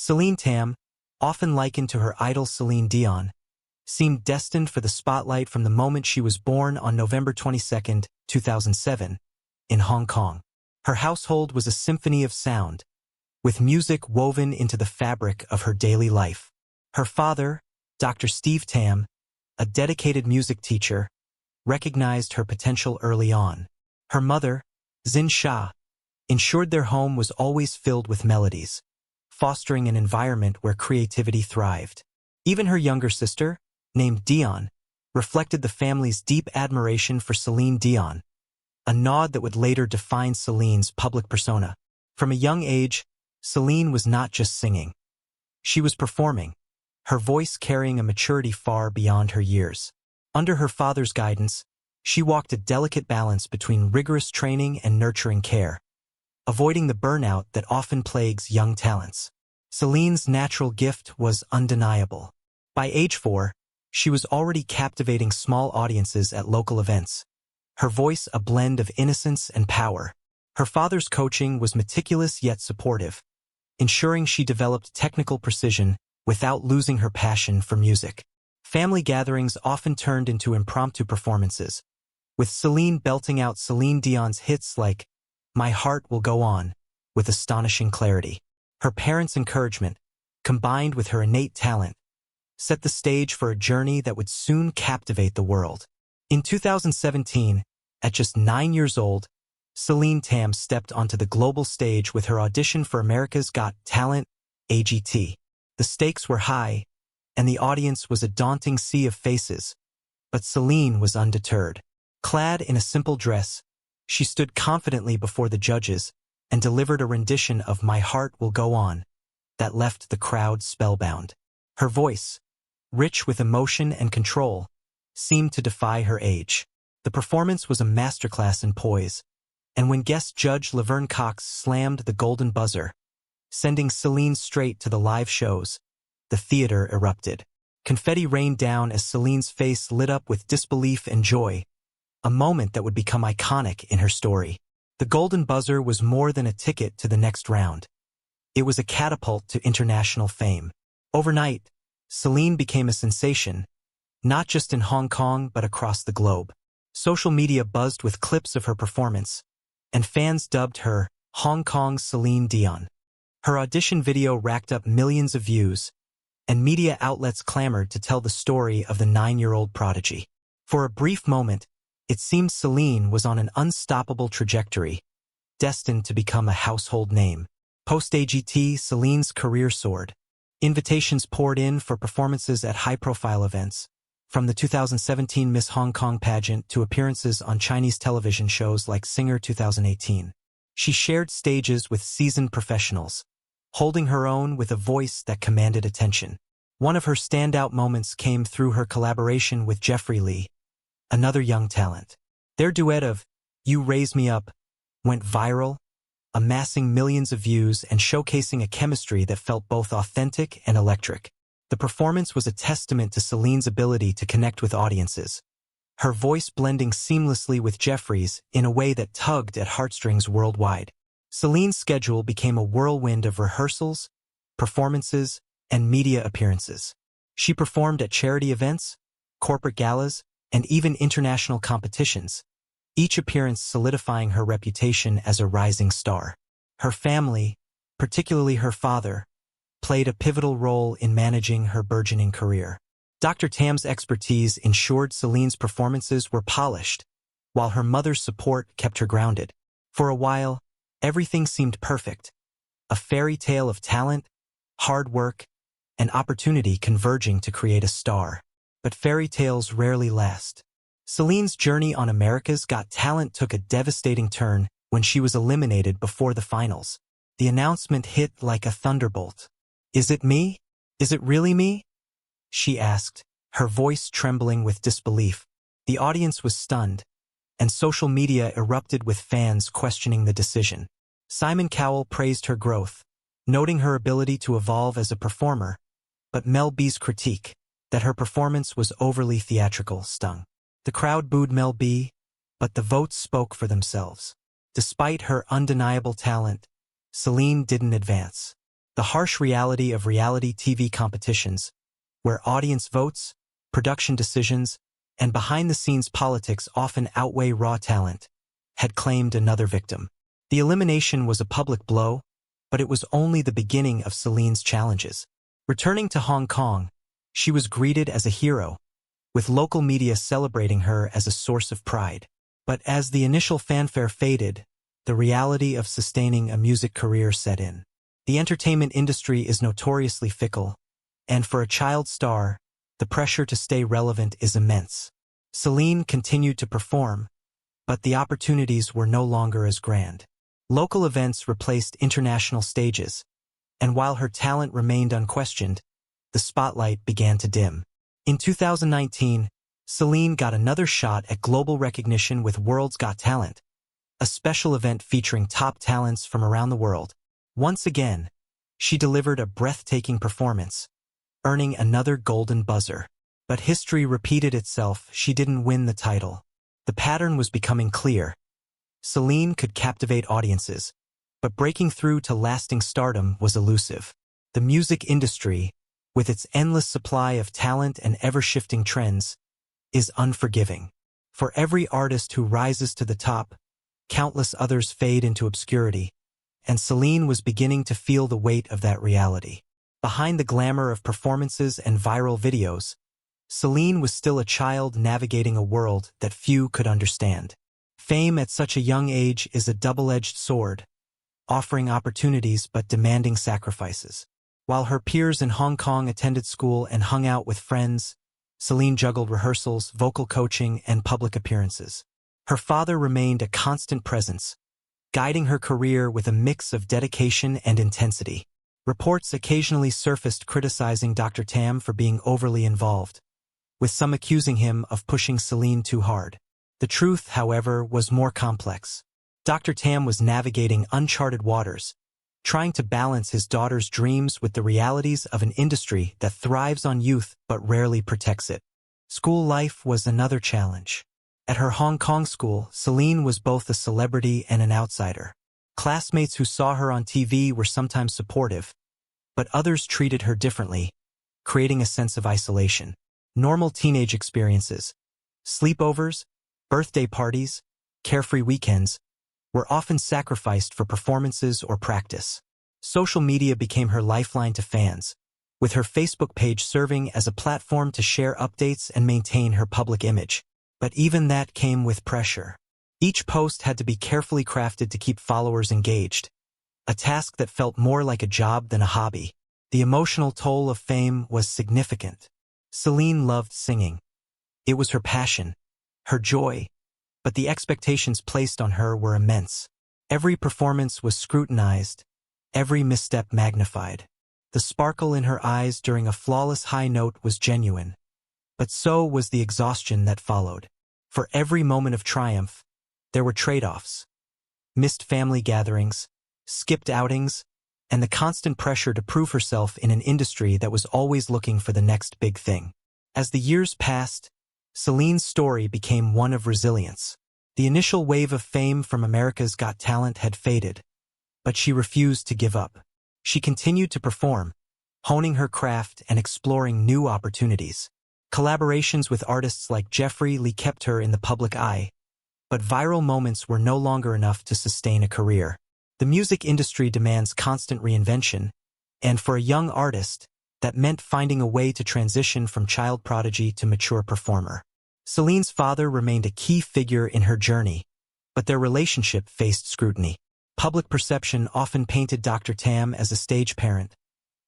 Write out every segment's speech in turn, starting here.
Celine Tam, often likened to her idol Celine Dion, seemed destined for the spotlight from the moment she was born on November 22, 2007, in Hong Kong. Her household was a symphony of sound, with music woven into the fabric of her daily life. Her father, Dr. Steve Tam, a dedicated music teacher, recognized her potential early on. Her mother, Xin Xia, ensured their home was always filled with melodies, fostering an environment where creativity thrived. Even her younger sister, named Dion, reflected the family's deep admiration for Celine Dion, a nod that would later define Celine's public persona. From a young age, Celine was not just singing. She was performing, her voice carrying a maturity far beyond her years. Under her father's guidance, she walked a delicate balance between rigorous training and nurturing care, avoiding the burnout that often plagues young talents. Celine's natural gift was undeniable. By age 4, she was already captivating small audiences at local events, her voice a blend of innocence and power. Her father's coaching was meticulous yet supportive, ensuring she developed technical precision without losing her passion for music. Family gatherings often turned into impromptu performances, with Celine belting out Celine Dion's hits like My Heart Will Go On with astonishing clarity. Her parents' encouragement, combined with her innate talent, set the stage for a journey that would soon captivate the world. In 2017, at just 9 years old, Celine Tam stepped onto the global stage with her audition for America's Got Talent, AGT. The stakes were high, and the audience was a daunting sea of faces, but Celine was undeterred. Clad in a simple dress, she stood confidently before the judges and delivered a rendition of My Heart Will Go On that left the crowd spellbound. Her voice, rich with emotion and control, seemed to defy her age. The performance was a masterclass in poise, and when guest judge Laverne Cox slammed the golden buzzer, sending Celine straight to the live shows, the theater erupted. Confetti rained down as Celine's face lit up with disbelief and joy, a moment that would become iconic in her story. The golden buzzer was more than a ticket to the next round. It was a catapult to international fame. Overnight, Celine became a sensation, not just in Hong Kong but across the globe. Social media buzzed with clips of her performance, and fans dubbed her Hong Kong's Celine Dion. Her audition video racked up millions of views, and media outlets clamored to tell the story of the 9-year-old prodigy. For a brief moment, it seemed Celine was on an unstoppable trajectory, destined to become a household name. Post-AGT, Celine's career soared. Invitations poured in for performances at high-profile events, from the 2017 Miss Hong Kong pageant to appearances on Chinese television shows like Singer 2018. She shared stages with seasoned professionals, holding her own with a voice that commanded attention. One of her standout moments came through her collaboration with Jeffrey Lee, another young talent. Their duet of You Raise Me Up went viral, amassing millions of views and showcasing a chemistry that felt both authentic and electric. The performance was a testament to Celine's ability to connect with audiences, her voice blending seamlessly with Jeffrey's in a way that tugged at heartstrings worldwide. Celine's schedule became a whirlwind of rehearsals, performances, and media appearances. She performed at charity events, corporate galas, and even international competitions, each appearance solidifying her reputation as a rising star. Her family, particularly her father, played a pivotal role in managing her burgeoning career. Dr. Tam's expertise ensured Celine's performances were polished, while her mother's support kept her grounded. For a while, everything seemed perfect, a fairy tale of talent, hard work, and opportunity converging to create a star. But fairy tales rarely last. Celine's journey on America's Got Talent took a devastating turn when she was eliminated before the finals. The announcement hit like a thunderbolt. "Is it me? Is it really me?" she asked, her voice trembling with disbelief. The audience was stunned, and social media erupted with fans questioning the decision. Simon Cowell praised her growth, noting her ability to evolve as a performer, but Mel B's critique, that her performance was overly theatrical, stung. The crowd booed Mel B, but the votes spoke for themselves. Despite her undeniable talent, Celine didn't advance. the harsh reality of reality TV competitions, where audience votes, production decisions, and behind-the-scenes politics often outweigh raw talent, had claimed another victim. The elimination was a public blow, but it was only the beginning of Celine's challenges. Returning to Hong Kong, she was greeted as a hero, with local media celebrating her as a source of pride. But as the initial fanfare faded, the reality of sustaining a music career set in. The entertainment industry is notoriously fickle, and for a child star, the pressure to stay relevant is immense. Celine continued to perform, but the opportunities were no longer as grand. Local events replaced international stages, and while her talent remained unquestioned, the spotlight began to dim. In 2019, Celine got another shot at global recognition with World's Got Talent, a special event featuring top talents from around the world. Once again, she delivered a breathtaking performance, earning another golden buzzer. But history repeated itself. She didn't win the title. The pattern was becoming clear. Celine could captivate audiences, but breaking through to lasting stardom was elusive. The music industry, with its endless supply of talent and ever-shifting trends, is unforgiving. For every artist who rises to the top, countless others fade into obscurity, and Celine was beginning to feel the weight of that reality. Behind the glamour of performances and viral videos, Celine was still a child navigating a world that few could understand. Fame at such a young age is a double-edged sword, offering opportunities but demanding sacrifices. While her peers in Hong Kong attended school and hung out with friends, Celine juggled rehearsals, vocal coaching, and public appearances. Her father remained a constant presence, guiding her career with a mix of dedication and intensity. Reports occasionally surfaced criticizing Dr. Tam for being overly involved, with some accusing him of pushing Celine too hard. The truth, however, was more complex. Dr. Tam was navigating uncharted waters, trying to balance his daughter's dreams with the realities of an industry that thrives on youth but rarely protects it. School life was another challenge. At her Hong Kong school, Celine was both a celebrity and an outsider. Classmates who saw her on TV were sometimes supportive, but others treated her differently, creating a sense of isolation. Normal teenage experiences, sleepovers, birthday parties, carefree weekends, were often sacrificed for performances or practice. Social media became her lifeline to fans, with her Facebook page serving as a platform to share updates and maintain her public image. But even that came with pressure. Each post had to be carefully crafted to keep followers engaged, a task that felt more like a job than a hobby. The emotional toll of fame was significant. Celine loved singing. It was her passion, her joy, but the expectations placed on her were immense. Every performance was scrutinized, every misstep magnified. The sparkle in her eyes during a flawless high note was genuine, but so was the exhaustion that followed. For every moment of triumph, there were trade-offs. Missed family gatherings, skipped outings, and the constant pressure to prove herself in an industry that was always looking for the next big thing. As the years passed, Celine's story became one of resilience. The initial wave of fame from America's Got Talent had faded, but she refused to give up. She continued to perform, honing her craft and exploring new opportunities. Collaborations with artists like Jeffrey Lee kept her in the public eye, but viral moments were no longer enough to sustain a career. The music industry demands constant reinvention, and for a young artist, that meant finding a way to transition from child prodigy to mature performer. Celine's father remained a key figure in her journey, but their relationship faced scrutiny. Public perception often painted Dr. Tam as a stage parent,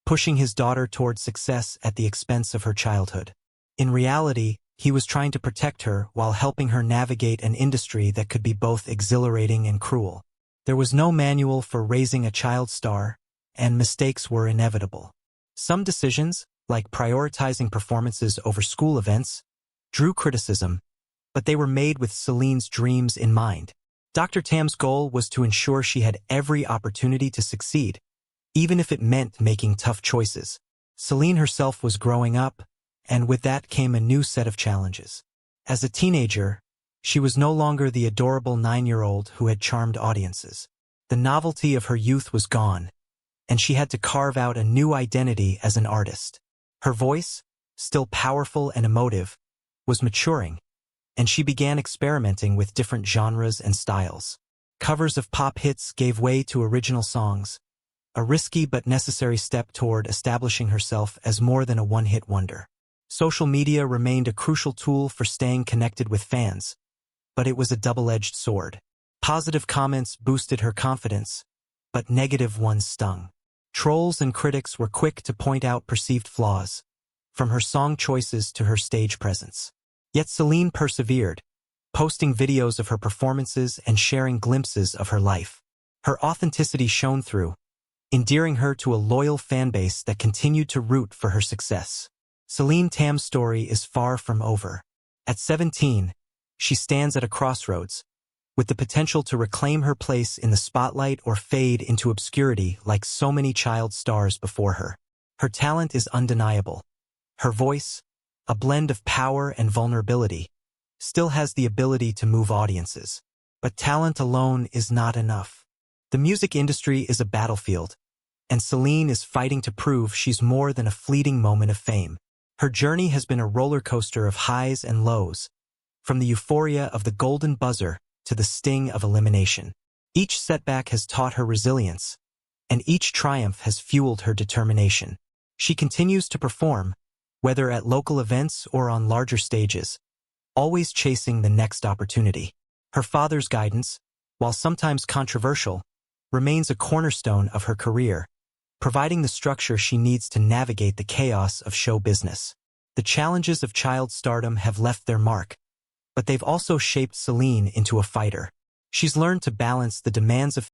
pushing his daughter toward success at the expense of her childhood. In reality, he was trying to protect her while helping her navigate an industry that could be both exhilarating and cruel. There was no manual for raising a child star, and mistakes were inevitable. Some decisions, like prioritizing performances over school events, drew criticism, but they were made with Celine's dreams in mind. Dr. Tam's goal was to ensure she had every opportunity to succeed, even if it meant making tough choices. Celine herself was growing up, and with that came a new set of challenges. As a teenager, she was no longer the adorable 9-year-old who had charmed audiences. The novelty of her youth was gone, and she had to carve out a new identity as an artist. Her voice, still powerful and emotive, was maturing, and she began experimenting with different genres and styles. Covers of pop hits gave way to original songs, a risky but necessary step toward establishing herself as more than a one-hit wonder. Social media remained a crucial tool for staying connected with fans, but it was a double-edged sword. Positive comments boosted her confidence, but negative ones stung. Trolls and critics were quick to point out perceived flaws, from her song choices to her stage presence. Yet Celine persevered, posting videos of her performances and sharing glimpses of her life. Her authenticity shone through, endearing her to a loyal fanbase that continued to root for her success. Celine Tam's story is far from over. At 17, she stands at a crossroads, with the potential to reclaim her place in the spotlight or fade into obscurity like so many child stars before her. Her talent is undeniable. Her voice, a blend of power and vulnerability, still has the ability to move audiences. But talent alone is not enough. The music industry is a battlefield, and Celine is fighting to prove she's more than a fleeting moment of fame. Her journey has been a roller coaster of highs and lows, from the euphoria of the golden buzzer to the sting of elimination. Each setback has taught her resilience, and each triumph has fueled her determination. She continues to perform, whether at local events or on larger stages, always chasing the next opportunity. Her father's guidance, while sometimes controversial, remains a cornerstone of her career, providing the structure she needs to navigate the chaos of show business. The challenges of child stardom have left their mark, but they've also shaped Celine into a fighter. She's learned to balance the demands of